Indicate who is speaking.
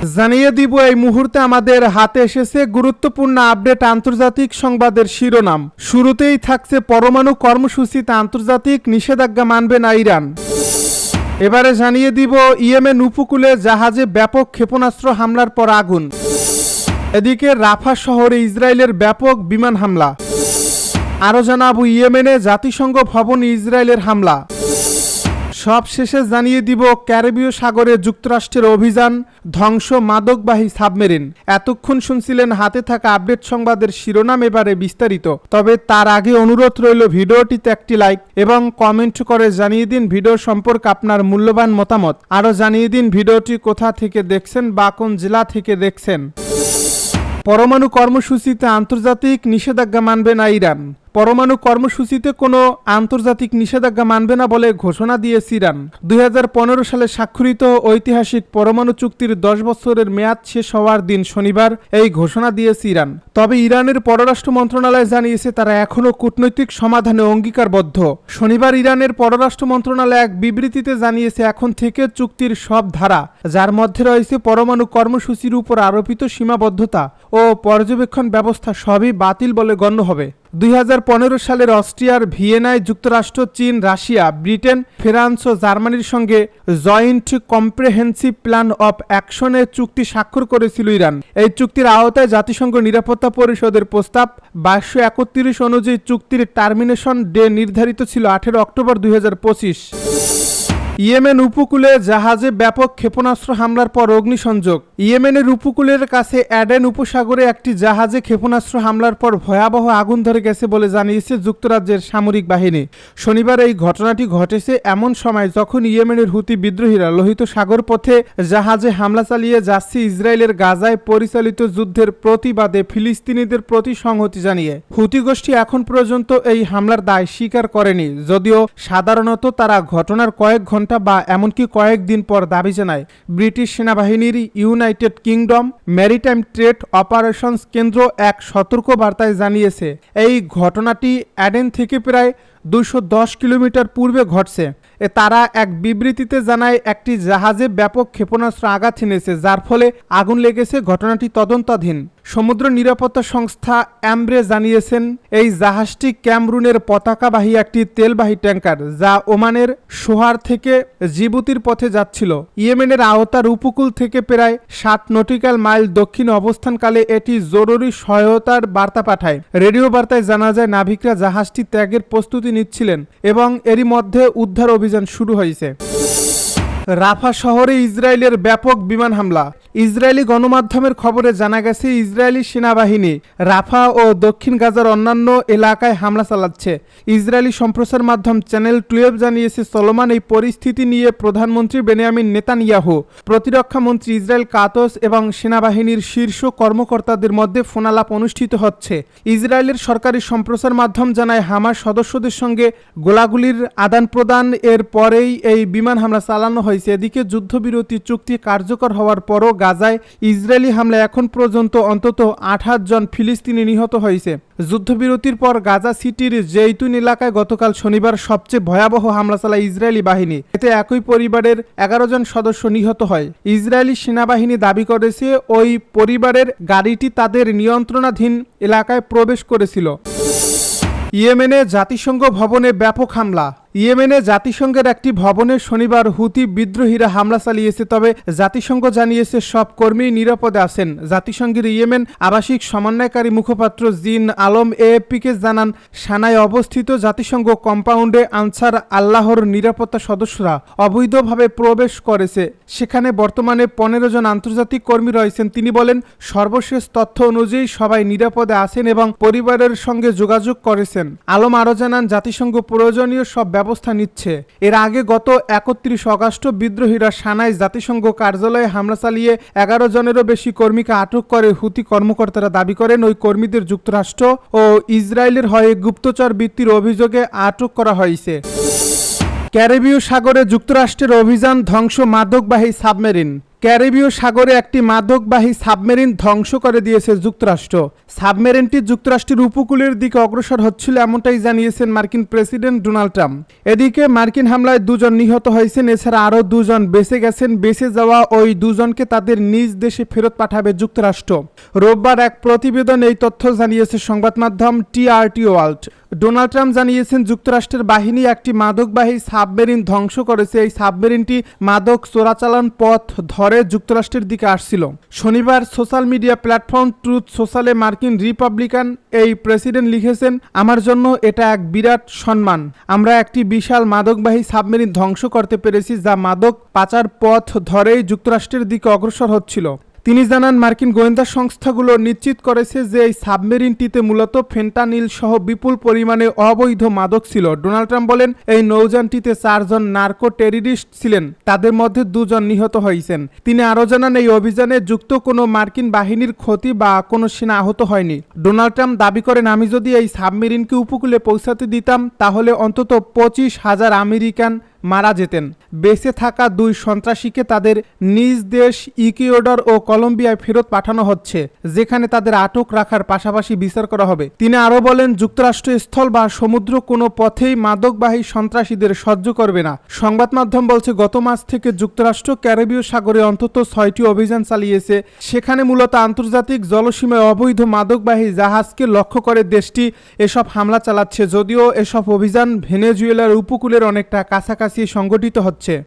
Speaker 1: জানিয়ে দিব এই মুহূর্তে আমাদের হাতে এসেছে গুরুত্বপূর্ণ আপডেট আন্তর্জাতিক সংবাদের শিরোনাম। শুরুতেই থাকছে পরমাণু কর্মসূচিতে আন্তর্জাতিক নিষেধাজ্ঞা মানবে না ইরান। এবারে জানিয়ে দিব ইয়েমেন উপকূলে জাহাজে ব্যাপক ক্ষেপণাস্ত্র হামলার পর আগুন। এদিকে রাফা শহরে ইসরায়েলের ব্যাপক বিমান হামলা। আরও জানাবো ইয়েমেনে জাতিসংঘ ভবনে ইসরায়েলের হামলা। সব শেষে জানিয়ে দিব ক্যারিবীয় সাগরে যুক্তরাষ্ট্রের অভিযান, ধ্বংস মাদকবাহী সাবমেরিন। এতক্ষণ শুনছিলেন হাতে থাকা আপডেট সংবাদের শিরোনাম, এবারে বিস্তারিত। তবে তার আগে অনুরোধ রইল ভিডিওটিতে একটি লাইক এবং কমেন্ট করে জানিয়ে দিন ভিডিও সম্পর্কে আপনার মূল্যবান মতামত। আরও জানিয়ে দিন ভিডিওটি কোথা থেকে দেখছেন বা কোন জেলা থেকে দেখছেন। পরমাণু কর্মসূচিতে আন্তর্জাতিক নিষেধাজ্ঞা মানবে না ইরান। পরমাণু কর্মসূচিতে কোনো আন্তর্জাতিক নিষেধাজ্ঞা মানবে না বলে ঘোষণা দিয়েছে ইরান। 2015 সালে স্বাক্ষরিত ঐতিহাসিক পরমাণু চুক্তির 10 বছরের মেয়াদ শেষ হওয়ার দিন শনিবার এই ঘোষণা দিয়েছে ইরান। তবে ইরানের পররাষ্ট্র মন্ত্রণালয় জানিয়েছে তারা এখনও কূটনৈতিক সমাধানে অঙ্গীকারবদ্ধ। শনিবার ইরানের পররাষ্ট্র মন্ত্রণালয় এক বিবৃতিতে জানিয়েছে এখন থেকে চুক্তির সব ধারা, যার মধ্যে রয়েছে পরমাণু কর্মসূচির উপর আরোপিত সীমাবদ্ধতা ও পর্যবেক্ষণ ব্যবস্থা, সবই বাতিল বলে গণ্য হবে। 2015 সালের অস্ট্রিয়ার ভিয়েনায় যুক্তরাষ্ট্র, চীন, রাশিয়া, ব্রিটেন, ফ্রান্স ও জার্মানির সঙ্গে জয়েন্ট কম্প্রেহেন্সিভ প্ল্যান অফ অ্যাকশনে চুক্তি স্বাক্ষর করেছিল ইরান। এই চুক্তির আওতায় জাতিসংঘ নিরাপত্তা পরিষদের প্রস্তাব 2231 অনুযায়ী চুক্তির টার্মিনেশন ডে নির্ধারিত ছিল 18 অক্টোবর 2025। ইয়েমেন উপকূলে জাহাজে ব্যাপক ক্ষেপণাস্ত্র হামলার পর অগ্নিসংযোগ। ইয়েমেনের উপকূলের কাছে অ্যাডেন উপসাগরে একটি জাহাজে ক্ষেপণাস্ত্র হামলার পর ভয়াবহ আগুন ধরে গেছে বলে জানিয়েছে যুক্তরাজ্যের সামরিক বাহিনী। শনিবার এই ঘটনাটি ঘটেছে এমন সময় যখন ইয়েমেনের হুতি বিদ্রোহীরা লোহিত সাগর পথে জাহাজে হামলা চালিয়ে যাচ্ছে ইসরায়েলের গাজায় পরিচালিত যুদ্ধের প্রতিবাদে ফিলিস্তিনিদের প্রতি সংহতি জানিয়ে। হুতি গোষ্ঠী এখন পর্যন্ত এই হামলার দায় স্বীকার করেনি, যদিও সাধারণত তারা ঘটনার কয়েক ঘন্টা বা এমনকি কয়েকদিন পর দাবি জানায়। ব্রিটিশ সেনাবাহিনীর United kingdom maritime trade operations কেন্দ্র এক সতর্ক বার্তায় জানিয়েছে এই ঘটনাটি অ্যাডেন থেকে প্রায় 210 কিলোমিটার পূর্বে ঘটছে। তারা এক বিবৃতিতে জানায় একটি জাহাজে ব্যাপক ক্ষেপণাস্ত্র আঘাত এনেছে, যার ফলে আগুন লেগেছে। ঘটনাটি তদন্তাধীন। সমুদ্র নিরাপত্তা সংস্থা অ্যামব্রে জানিয়েছেন এই জাহাজটি ক্যামরুনের পতাকাবাহী একটি তেলবাহী ট্যাঙ্কার, যা ওমানের সোহার থেকে জিবুতির পথে যাচ্ছিল। ইয়েমেনের আওতার উপকূল থেকে প্রায় 60 নটিক্যাল মাইল দক্ষিণে অবস্থানকালে এটি জরুরি সহায়তার বার্তা পাঠায়। রেডিও বার্তায় জানা যায় নাবিকরা জাহাজটি ত্যাগের প্রস্তুতি নিচ্ছিলেন এবং এরই মধ্যে উদ্ধার অভিযান শুরু হয়েছে। রাফা শহরে ইসরায়েলের ব্যাপক বিমান হামলা। ইসরায়েলি গণমাধ্যমের খবরে জানা গেছে ইসরায়েলি সেনাবাহিনী রাফা ও দক্ষিণ গাজার অন্যান্য এলাকায় হামলা চালাচ্ছে। ইসরায়েলি সম্প্রচার মাধ্যম চ্যানেল 12 জানিয়েছে চলমান এই পরিস্থিতি নিয়ে প্রধানমন্ত্রী বেনিয়ামিন নেতানিয়াহু, প্রতিরক্ষা মন্ত্রী ইসরায়েল কাতস এবং সেনাবাহিনীর শীর্ষ কর্মকর্তাদের মধ্যে ফোনালাপ অনুষ্ঠিত হচ্ছে। ইসরায়েলের সরকারি সম্প্রচার মাধ্যম জানায় হামাস সদস্যদের সঙ্গে গোলাগুলির আদান প্রদান এর পরেই এই বিমান হামলা চালানো হয়েছে। এদিকে যুদ্ধবিরতি চুক্তি কার্যকর হওয়ার পরও গাজায় ইসরায়েলি হামলায় এখন পর্যন্ত অন্তত 28 জন ফিলিস্তিনি নিহত হয়েছে। যুদ্ধবিরতির পর গাজা সিটির জেইতুন এলাকায় গতকাল শনিবার সবচেয়ে ভয়াবহ হামলা চালায় ইসরায়েলি বাহিনী। এতে একই পরিবারের 11 জন সদস্য নিহত হয়। ইসরায়েলি সেনাবাহিনী দাবি করেছে ওই পরিবারের গাড়িটি তাদের নিয়ন্ত্রণাধীন এলাকায় প্রবেশ করেছিল। ইয়েমেনে জাতিসংঘ ভবনে ব্যাপক হামলা। ইয়েমেনে জাতিসংঘের একটি ভবনে শনিবার হুতি বিদ্রোহীরা হামলা চালিয়েছে, তবে জাতিসংঘ জানিয়েছে সব কর্মী নিরাপদে আছেন। জাতিসংঘের ইয়েমেন আবাসিক সমন্বয়কারী মুখপাত্র জিন আলম এএফপিকে জানান সানায় অবস্থিত জাতিসংঘ কম্পাউন্ডে আনসার আল্লাহর নিরাপত্তা সদস্যরা অবৈধভাবে প্রবেশ করেছে। সেখানে বর্তমানে 15 জন আন্তর্জাতিক কর্মী রয়েছেন। তিনি বলেন সর্বশেষ তথ্য অনুযায়ী সবাই নিরাপদে আছেন এবং পরিবারের সঙ্গে যোগাযোগ করেছেন। আলম আরও জানান জাতিসংঘ প্রয়োজনীয় সব ব্যবস্থা নিচ্ছে। এর আগে গত 31 আগস্ট বিদ্রোহীরা সানায় জাতিসংঘ কার্যালয়ে হামলা চালিয়ে 11 জনেরও বেশি কর্মীকে আটক করে। হুতি কর্মকর্তারা দাবি করেন ওই কর্মীদের যুক্তরাষ্ট্র ও ইসরায়েলের হয়ে গুপ্তচর বৃত্তির অভিযোগে আটক করা হয়েছে। ক্যারিবীয় সাগরে যুক্তরাষ্ট্রের অভিযান, ধ্বংস মাদকবাহী সাবমেরিন। ক্যারিবীয় সাগরে একটি মাদকবাহী সাবমেরিন ধ্বংস করে দিয়েছে যুক্তরাষ্ট্র। সাবমেরিনটি যুক্তরাষ্ট্রের উপকূলের দিকে অগ্রসর হচ্ছিল, এমনটাই জানিয়েছেন মার্কিন প্রেসিডেন্ট ডোনাল্ড ট্রাম্প। এদিকে মার্কিন হামলায় 2 জন নিহত হয়েছেন, এছাড়া আরও 2 জন বেঁচে গেছেন। বেঁচে যাওয়া ওই 2 জনকে তাদের নিজ দেশে ফেরত পাঠাবে যুক্তরাষ্ট্র। রোববার এক প্রতিবেদন এই তথ্য জানিয়েছে সংবাদ মাধ্যম টিআরটি ওয়ার্ল্ড। ডোনাল্ড ট্রাম্প জানিয়েছেন যুক্তরাষ্ট্রের বাহিনী একটি মাদকবাহী সাবমেরিন ধ্বংস করেছে। এই সাবমেরিনটি মাদক চোরাচালান পথ ধরে যুক্তরাষ্ট্রের দিকে আসছিল। শনিবার সোশ্যাল মিডিয়া প্ল্যাটফর্ম ট্রুথ সোশ্যালে মার্কিন রিপাবলিকান এই প্রেসিডেন্ট লিখেছেন, আমার জন্য এটা এক বিরাট সম্মান। আমরা একটি বিশাল মাদকবাহী সাবমেরিন ধ্বংস করতে পেরেছি, যা মাদক পাচার পথ ধরেই যুক্তরাষ্ট্রের দিকে অগ্রসর হচ্ছিল। তিনি জানান, মার্কিন গোয়েন্দা সংস্থাগুলো নিশ্চিত করেছে যে এই সাবমেরিনটিতে মূলত ফেন্টানিল সহ বিপুল পরিমাণে অবৈধ মাদক ছিল। ডোনাল্ড ট্রাম্প বলেন, এই নৌযানটিতে 4 জন নার্কো টেররিস্ট ছিলেন, তাদের মধ্যে 2 জন নিহত হয়েছেন। তিনি আরও জানান, এই অভিযানে যুক্ত কোনো মার্কিন বাহিনীর ক্ষতি বা কোনো সেনা আহত হয়নি। ডোনাল্ড ট্রাম্প দাবি করেন, আমি যদি এই সাবমেরিনকে উপকূলে পৌঁছাতে দিতাম তাহলে অন্তত 25,000 আমেরিকান মারা যেতেন। বেঁচে থাকা 2 সন্ত্রাসীকে তাদের নিজ দেশ ইকুয়েডর ও কলম্বিয়ায় ফেরত পাঠানো হচ্ছে, যেখানে তাদের আটক রাখার পাশাপাশি বিচার করা হবে। তিনি আরও বলেন, যুক্তরাষ্ট্র স্থল বা সমুদ্র কোনো পথেই মাদকবাহী সন্ত্রাসীদের সহ্য করবে না। সংবাদ মাধ্যম বলছে, গত মাস থেকে যুক্তরাষ্ট্র ক্যারিবীয় সাগরে অন্তত 6টি অভিযান চালিয়েছে। সেখানে মূলত আন্তর্জাতিক জলসীমায় অবৈধ মাদকবাহী জাহাজকে লক্ষ্য করে দেশটি এসব হামলা চালাচ্ছে। যদিও এসব অভিযান ভেনেজুয়েলার উপকূলের অনেকটা কাছাকাছি সংগঠিত হচ্ছে।